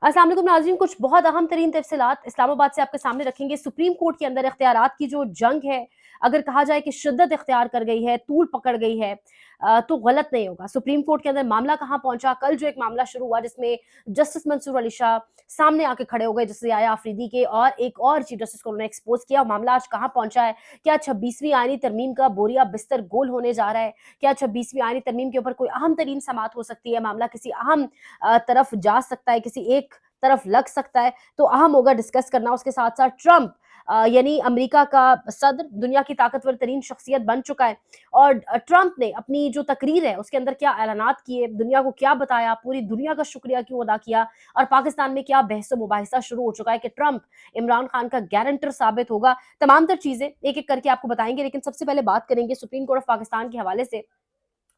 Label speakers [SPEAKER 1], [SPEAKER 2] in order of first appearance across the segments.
[SPEAKER 1] अस्सलाम वालेकुम नाज़रीन, कुछ बहुत अहम तरीन तफ़सीलात इस्लामाबाद से आपके सामने रखेंगे। सुप्रीम कोर्ट के अंदर इख्तियारात की जो जंग है, अगर कहा जाए कि शिद्दत इख्तियार कर गई है, तूल पकड़ गई है, तो गलत नहीं होगा। सुप्रीम कोर्ट के अंदर मामला कहाँ पहुंचा? कल जो एक मामला शुरू हुआ जिसमें जस्टिस मंसूर अली शाह सामने आके खड़े हो गए, जस्टिस याया आफरीदी के, और एक और चीफ जस्टिस को उन्होंने एक्सपोज किया। मामला आज कहाँ पहुंचा है? क्या 26वीं आईनी तरमीम का बोरिया बिस्तर गोल होने जा रहा है? क्या 26वीं आईनी तरमीम के ऊपर कोई अहम तरीन समात हो सकती है? मामला किसी अहम तरफ जा सकता है, किसी एक तरफ लग सकता है, तो अहम होगा डिस्कस करना। उसके साथ साथ ट्रंप यानी अमेरिका का सदर, दुनिया की ताकतवर तरीन शख्सियत बन चुका है, और ट्रंप ने अपनी जो तकरीर है उसके अंदर क्या ऐलानात किए, दुनिया को क्या बताया, पूरी दुनिया का शुक्रिया क्यों अदा किया, और पाकिस्तान में क्या बहस मुबाहिसा शुरू हो चुका है कि ट्रंप इमरान खान का गारंटर साबित होगा। तमाम तर चीजें एक एक करके आपको बताएंगे, लेकिन सबसे पहले बात करेंगे सुप्रीम कोर्ट ऑफ पाकिस्तान के हवाले से।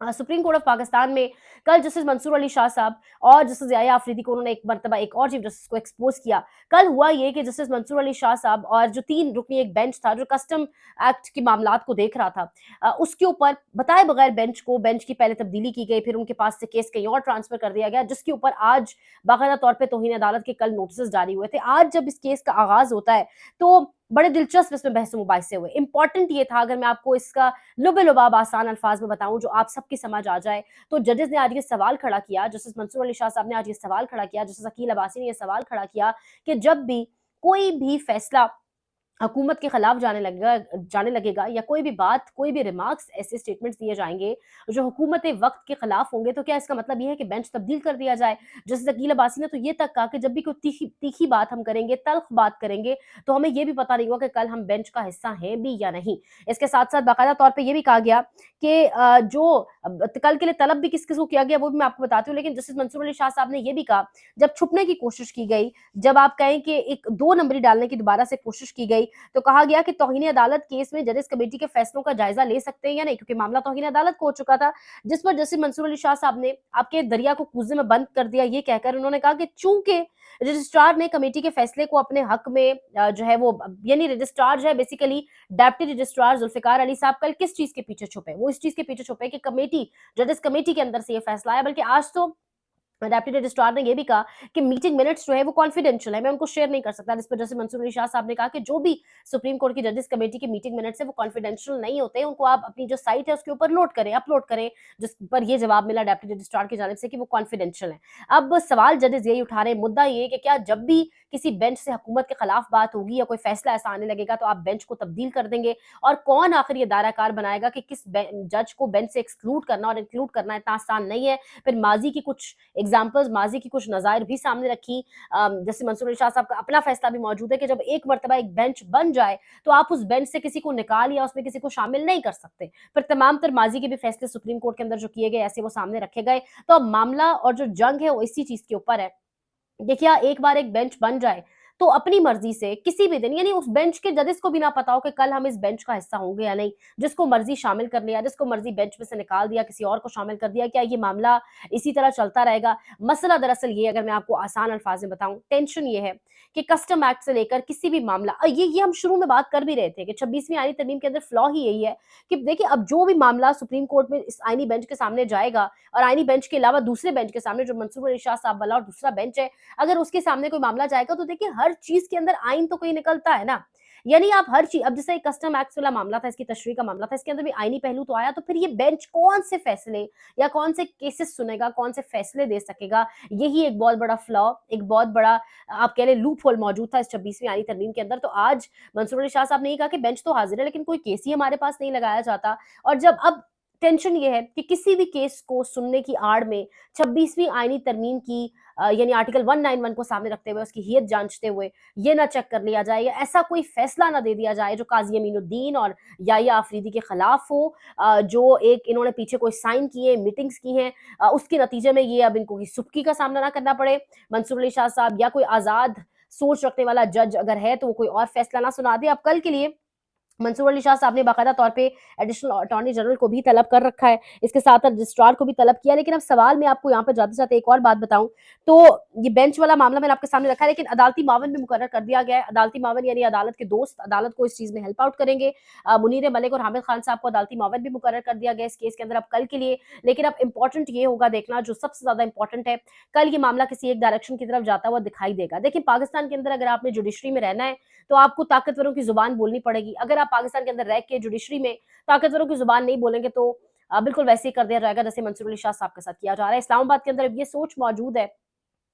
[SPEAKER 1] सुप्रीम कोर्ट ऑफ पाकिस्तान में कल जस्टिस मंसूर अली शाह साहब और जस्टिस याया आफरीदी को उन्होंने एक मरतबा एक और चीफ जस्टिस को एक्सपोज किया। कल हुआ ये कि जस्टिस मंसूर अली शाह साहब और जो 3 रुकनी एक बेंच था जो कस्टम एक्ट के मामलात को देख रहा था, उसके ऊपर बताए बगैर बेंच की पहले तब्दीली की गई, फिर उनके पास से केस कहीं और ट्रांसफर कर दिया गया, जिसके ऊपर आज बाकायदा तौर पर तौहीन अदालत के कल नोटिस जारी हुए थे। आज जब इस केस का आगाज होता है तो बड़े दिलचस्प इसमें बहस मुबाहिसे हुए। इंपॉर्टेंट ये था, अगर मैं आपको इसका लुब-ए-लुबाब आसान अल्फाज में बताऊं जो आप सबकी समझ आ जाए, तो जजेस ने आज ये सवाल खड़ा किया, जस्टिस मंसूर अली शाह साहब ने आज ये सवाल खड़ा किया, जस्टिस अकील अब्बासी ने ये सवाल खड़ा किया कि जब भी कोई भी फैसला हुकूमत के खिलाफ जाने लगेगा, या कोई भी बात, कोई भी रिमार्क्स, ऐसे स्टेटमेंट्स दिए जाएंगे जो हुकूमत वक्त के खिलाफ होंगे, तो क्या इसका मतलब ये है कि बेंच तब्दील कर दिया जाए? जस्टिस अकील अब्बासी ने तो ये तक कहा कि जब भी कोई तीखी तीखी बात हम करेंगे, तल्ख बात करेंगे, तो हमें ये भी पता नहीं होगा कि कल हम बेंच का हिस्सा हैं भी या नहीं। इसके साथ साथ बाकायदा तौर पर यह भी कहा गया कि जो कल के लिए तलब भी किस किस को किया गया वो भी मैं आपको बताती हूँ, लेकिन जस्टिस मंसूर अली शाह साहब ने यह भी कहा, जब छुपने की कोशिश की गई, जब आप कहें कि एक 2 नंबरी डालने की दोबारा से कोशिश की गई, तो कहा गया कि तौहीन अदालत केस में जजेस कमेटी के फैसलों का जायजा ले सकते हैं या नहीं, क्योंकि मामला तौहीन अदालत को हो चुका था, जिस पर जस्टिस मंसूर अली शाह साहब ने आपके दरिया को कूजे में बंद कर दिया। ये कहकर उन्होंने कहा कि चूंकि रजिस्ट्रार ने कमेटी के फैसले को अपने हक में जो है वो, यानी रजिस्ट्रार जो है basically deputy registrar Zulfikar Ali साहब, कल किस चीज के पीछे छुपे? वो इस चीज के पीछे छुपे कि कमेटी, जजेस कमेटी के अंदर से ये फैसला आया। बल्कि आज तो डेप्यूटी रजिस्ट्रार ने यह भी कहा कि मीटिंग मिनट्स जो है वो कॉन्फिडेंशियल है, मैं उनको शेयर नहीं कर सकता। जिस पर जैसे मंसूर अली शाह साहब ने कहा कि जो भी सुप्रीम कोर्ट की जजेस कमेटी के मीटिंग मिनट्स है वो कॉन्फिडेंशियल नहीं होते हैं, उनको आप अपनी जो साइट है उसके ऊपर नोट करें, अपलोड करें। जिस पर ये जवाब मिला डेप्यूटी रजिस्ट्रार की जानिब से कि वो कॉन्फिडेंशियल है। अब सवाल जजेस यही उठा रहे हैं, मुद्दा ये कि क्या जब भी किसी बेंच से हुकूमत के खिलाफ बात होगी या कोई फैसला ऐसा आने लगेगा तो आप बेंच को तब्दील कर देंगे, और कौन आखिर ये दायराकार बनाएगा कि किस जज को बेंच से एक्सक्लूड करना, और इंक्लूड करना इतना आसान नहीं है। फिर माजी की कुछ एग्जाम्पल्स, माजी की कुछ नज़ायर भी सामने रखी। जैसे मंसूर अली शाह साहब का अपना फैसला भी मौजूद है कि जब एक मरतबा एक बेंच बन जाए तो आप उस बेंच से किसी को निकाल या उसमें किसी को शामिल नहीं कर सकते। फिर तमाम तर माजी के भी फैसले सुप्रीम कोर्ट के अंदर जो किए गए ऐसे वो सामने रखे गए। तो अब मामला और जो जंग है वो इसी चीज के ऊपर है। देखिए, एक बार एक बेंच बन जाए तो अपनी मर्जी से किसी भी दिन, यानी उस बेंच के जजेस को भी ना पता हो कि कल हम इस बेंच का हिस्सा होंगे या नहीं, जिसको मर्जी शामिल कर लिया, जिसको मर्जी बेंच में से निकाल दिया, किसी और को शामिल कर दिया। क्या ये मामला इसी तरह चलता रहेगा? मसला दरअसल ये, अगर मैं आपको आसान अल्फाज में बताऊं, टेंशन ये है कि कस्टम एक्ट से लेकर किसी भी मामला, ये हम शुरू में बात कर भी रहे थे कि 26वीं आईनी तरमीम के अंदर फ्लॉ ही यही है कि देखिए, अब जो भी मामला सुप्रीम कोर्ट में इस आईनी बेंच के सामने जाएगा, और आईनी बेंच के अलावा दूसरे बेंच के सामने जो मंसूर अली शाह साहब वाला और दूसरा बेंच है, अगर उसके सामने कोई मामला जाएगा तो देखिए हर चीज के अंदर आइन तो कोई निकलता है ना। यानी आप हर चीज, अब जैसे कस्टम एक्ट वाला मामला था, इसकी तशरीह का मामला था, इसके अंदर भी आईनी पहलू तो आया, तो फिर ये बेंच कौन से फैसले या कौन से केसेस सुनेगा, कौन से फैसले दे सकेगा? यही एक बहुत बड़ा फ्लॉ, एक बहुत बड़ा आप कह लें लूप होल मौजूद था इस 26वीं आईनी तरमीम के अंदर। तो आज मंसूर अली शाह साहब ने कहा कि बेंच तो हाजिर है लेकिन कोई केस ही हमारे पास नहीं लगाया जाता। और जब अब टेंशन ये है कि किसी भी केस को सुनने की आड़ में 26वीं आईनी तरमीम की यानी आर्टिकल 191 को सामने रखते हुए, उसकी हियत जांचते हुए ये ना चेक कर लिया जाए या ऐसा कोई फैसला ना दे दिया जाए जो काजी अमीनुद्दीन और याया आफरीदी के खिलाफ हो, जो एक इन्होंने पीछे कोई साइन किए, मीटिंग्स की हैं, उसके नतीजे में ये अब इनको सुबकी का सामना ना करना पड़े। मंसूर अली शाह साहब या कोई आजाद सोच रखने वाला जज अगर है तो वो कोई और फैसला ना सुना दे। अब कल के लिए मंसूर अली शाह साहब ने बाकायदा तौर पे एडिशनल अटॉर्नी जनरल को भी तलब कर रखा है, इसके साथ रजिस्ट्रार को भी तलब किया। लेकिन अब सवाल मैं आपको यहाँ पर जाते-जाते एक और बात बताऊँ, तो ये बेंच वाला मामला मैंने आपके सामने रखा है, लेकिन अदालती मावन भी मुकर्रर कर दिया गया है। अदालती मावन यानी अदालत के दोस्त अदालत को इस चीज़ में हेल्प आउट करेंगे। मुनीर मलिक और हामिद खान साहब को अदालती मावन भी मुकर्रर कर दिया गया है इस केस के अंदर अब कल के लिए। लेकिन अब इम्पोर्टेंट ये होगा देखना, जो सबसे ज़्यादा इम्पोर्टेंट है, कल ये मामला किसी एक डायरेक्शन की तरफ जाता हुआ दिखाई देगा। देखिए, पाकिस्तान के अंदर अगर आपने जुडिशरी में रहना है, तो आपको ताकतवरों की ज़ुबान बोलनी पड़ेगी। अगर आप पाकिस्तान के अंदर रह के जुडिशरी में ताकतवरों की ज़ुबान नहीं बोलेंगे, तो बिल्कुल वैसे ही कर दिया जाएगा जैसे मंसूर अली शाह साहब के साथ किया जा रहा है। इस्लामाबाद के अंदर अब ये सोच मौजूद है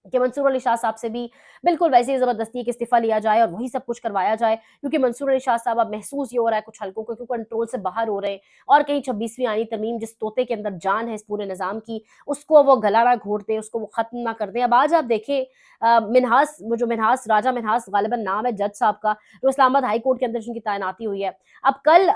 [SPEAKER 1] कि मंसूर अली शाह साहब से भी बिल्कुल वैसे ही ज़बरदस्ती एक इस्तीफ़ा लिया जाए और वही सब कुछ करवाया जाए, क्योंकि मंसूर अली शाह साहब अब महसूस ये हो रहा है कुछ हलकों को कि कंट्रोल से बाहर हो रहे हैं और कहीं 26वीं आईनी तरमीम जिस तोते के अंदर जान है इस पूरे निज़ाम की, उसको वो गला ना घोंट दें, उसको वो ख़त्म ना कर दें। अब आज आप देखें मिन्हास वो जो मिन्हास राजा मिन्हास ग़ालिबन नाम है जज साहब का, जो इस्लामाबाद हाई कोर्ट के अंदर जिनकी तैनाती हुई है। अब कल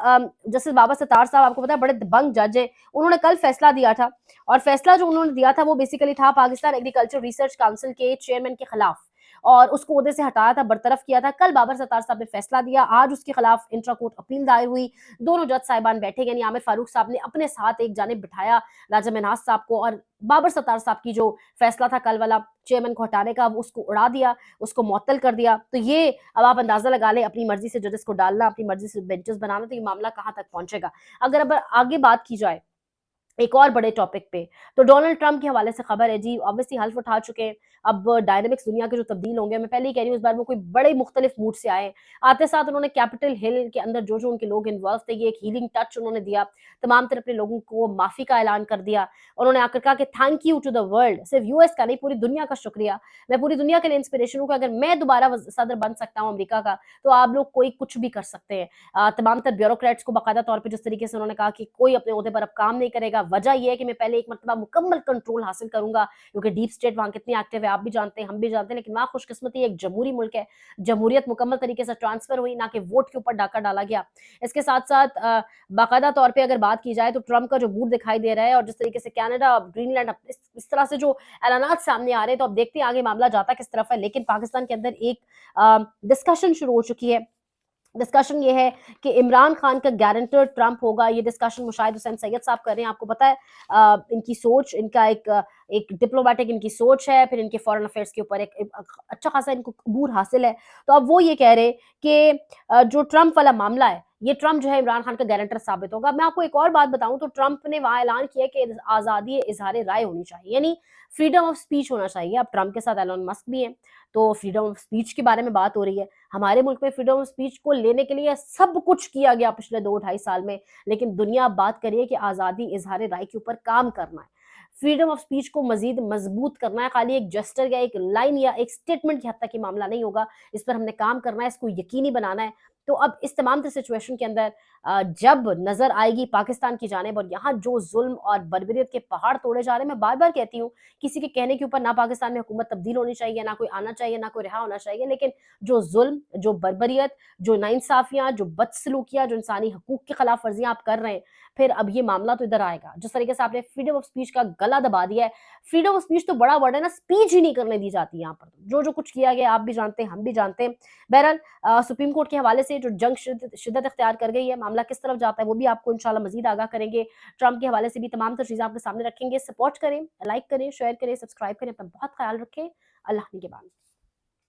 [SPEAKER 1] जस्टिस बाबर सत्तार साहब आपको पता है बड़े दबंग जज हैं, उन्होंने कल फैसला दिया था और फैसला जो उन्होंने दिया था वो बेसिकली था पाकिस्तान एग्रीकल्चर रिसर्च काउंसिल के चेयरमैन के खिलाफ और उसको ओहदे से हटाया था, बरतरफ किया था। कल बाबर सत्तार साहब ने फैसला दिया, आज उसके खिलाफ इंट्रा कोर्ट अपील दायर हुई। दोनों जज साहिबान बैठे, यानी आमिर फारूक साहब ने अपने साथ एक जानिब बिठाया राजा मिन्हास साहब को और बाबर सत्तार साहब की जो फैसला था कल वाला चेयरमैन को हटाने का, उसको उड़ा दिया, उसको मुअत्तल कर दिया। तो ये अब आप अंदाजा लगा लें, अपनी मर्जी से जजेस को डालना, अपनी मर्जी से बेंचेस बनाना, तो ये मामला कहाँ तक पहुंचेगा। अगर अब आगे बात की जाए एक और बड़े टॉपिक पे, तो डोनाल्ड ट्रंप के हवाले से खबर है जी, ऑब्वियसली हल्फ उठा चुके हैं। अब डायनामिक्स दुनिया के जो तब्दील होंगे, मैं पहले ही कह रही हूँ, इस बार वो कोई बड़े मुख्तलिफ मूड से आए। आते साथ उन्होंने कैपिटल हिल के अंदर जो-जो उनके लोग इन्वॉल्व थे, ये एक हीलिंग टच उन्होंने दिया। तमाम तरह अपने लोगों को माफ़ी का ऐलान कर दिया। उन्होंने आकर कहा कि thank you to the world, सिर्फ यूएस का नहीं, पूरी दुनिया का शुक्रिया। मैं पूरी दुनिया के लिए इंस्पिरेशन हूँ कि अगर मैं दोबारा सदर बन सकता हूँ अमेरिका का, तो आप लोग कोई कुछ भी कर सकते हैं। तमाम तर ब्यूरोक्रेट्स को बाकायदा तौर पे जिस तरीके से उन्होंने कहा कि कोई अपने ओहदे पर अब काम नहीं करेगा, वजह ये है कि मैं पहले एक मर्तबा मुकम्मल कंट्रोल हासिल करूँगा, क्योंकि डीप स्टेट वहाँ कितनी एक्टिव है आप भी जानते हैं, हम भी जानते हैं, लेकिन वहाँ खुशकिस्मती एक जमहूरी मुल्क है, जमहूरियत मुकम्मल तरीके से ट्रांसफ़र हुई, ना कि वोट के ऊपर डाका डाला गया। इसके साथ-साथ बाकायदा तौर पे अगर बात की जाए तो ट्रंप का जो मूड दिखाई दे रहा है और जिस तरीके से कनाडा, ग्रीनलैंड इस तरह से जो ऐलानात सामने आ रहे हैं, तो अब देखते हैं आगे मामला जाता किस तरफ है। लेकिन पाकिस्तान के अंदर एक डिस्कशन शुरू हो चुकी है। डिस्कशन ये है कि इमरान खान का गारंटर ट्रंप होगा। ये डिस्कशन मुशाहिद हुसैन सैयद साहब कर रहे हैं। आपको पता है इनकी सोच, इनका एक डिप्लोमैटिक इनकी सोच है, फिर इनके फॉरेन अफेयर्स के ऊपर एक अच्छा खासा इनको अबूर हासिल है। तो अब वो ये कह रहे हैं कि जो ट्रंप वाला मामला है, ये ट्रंप जो है इमरान खान का गारंटर साबित होगा। मैं आपको एक और बात बताऊँ, तो ट्रंप ने वहाँ ऐलान किया कि आज़ादी इज़हार राय होनी चाहिए, यानी फ्रीडम ऑफ स्पीच होना चाहिए। अब ट्रंप के साथ एलन मस्क भी हैं, तो फ्रीडम ऑफ स्पीच के बारे में बात हो रही है। हमारे मुल्क में फ्रीडम ऑफ स्पीच को लेने के लिए सब कुछ किया गया पिछले 2 ढाई साल में, लेकिन दुनिया अब बात कर रही है कि आज़ादी इज़हार राय के ऊपर काम करना है। फ्रीडम ऑफ स्पीच को मज़ीद मज़बूत करना है, खाली एक जेस्चर या एक लाइन या एक स्टेटमेंट की हद तक ये मामला नहीं होगा। इस पर हमने काम करना है, इसको यकीनी बनाना है। तो अब इस तमाम तर सिचुएशन के अंदर जब नज़र आएगी पाकिस्तान की जानिब और यहाँ जो ज़ुल्म और बर्बरियत के पहाड़ तोड़े जा रहे हैं, मैं बार-बार कहती हूँ, किसी के कहने के ऊपर ना पाकिस्तान में हुकूमत तब्दील होनी चाहिए, ना कोई आना चाहिए, ना कोई रिहा होना चाहिए। लेकिन जो ज़ुल्म, जो बर्बरियत, जो नाइंसाफ़ियाँ, जो बदसलूकियाँ, जो इंसानी हकूक़ की खिलाफ़ वर्ज़ियाँ आप कर रहे हैं, फिर अब ये मामला तो इधर आएगा। जिस तरीके से आपने फ्रीडम ऑफ स्पीच का गला दबा दिया है, फ्रीडम ऑफ स्पीच तो बड़ा वर्ड है ना, स्पीच ही नहीं करने दी जाती यहाँ पर। जो-जो कुछ किया गया आप भी जानते हैं, हम भी जानते हैं। बहरहाल सुप्रीम कोर्ट के हवाले से जो जंग शिद्दत इख्तियार कर गई है, मामला किस तरफ जाता है वो भी आपको इंशाल्लाह मज़ीद आगाह करेंगे। ट्रंप के हवाले से भी तमाम तर चीज़ें आपके सामने रखेंगे। सपोर्ट करें, लाइक करें, शेयर करें, सब्सक्राइब करें। अपना बहुत ख़्याल रखें। अल्लाह निगहबान।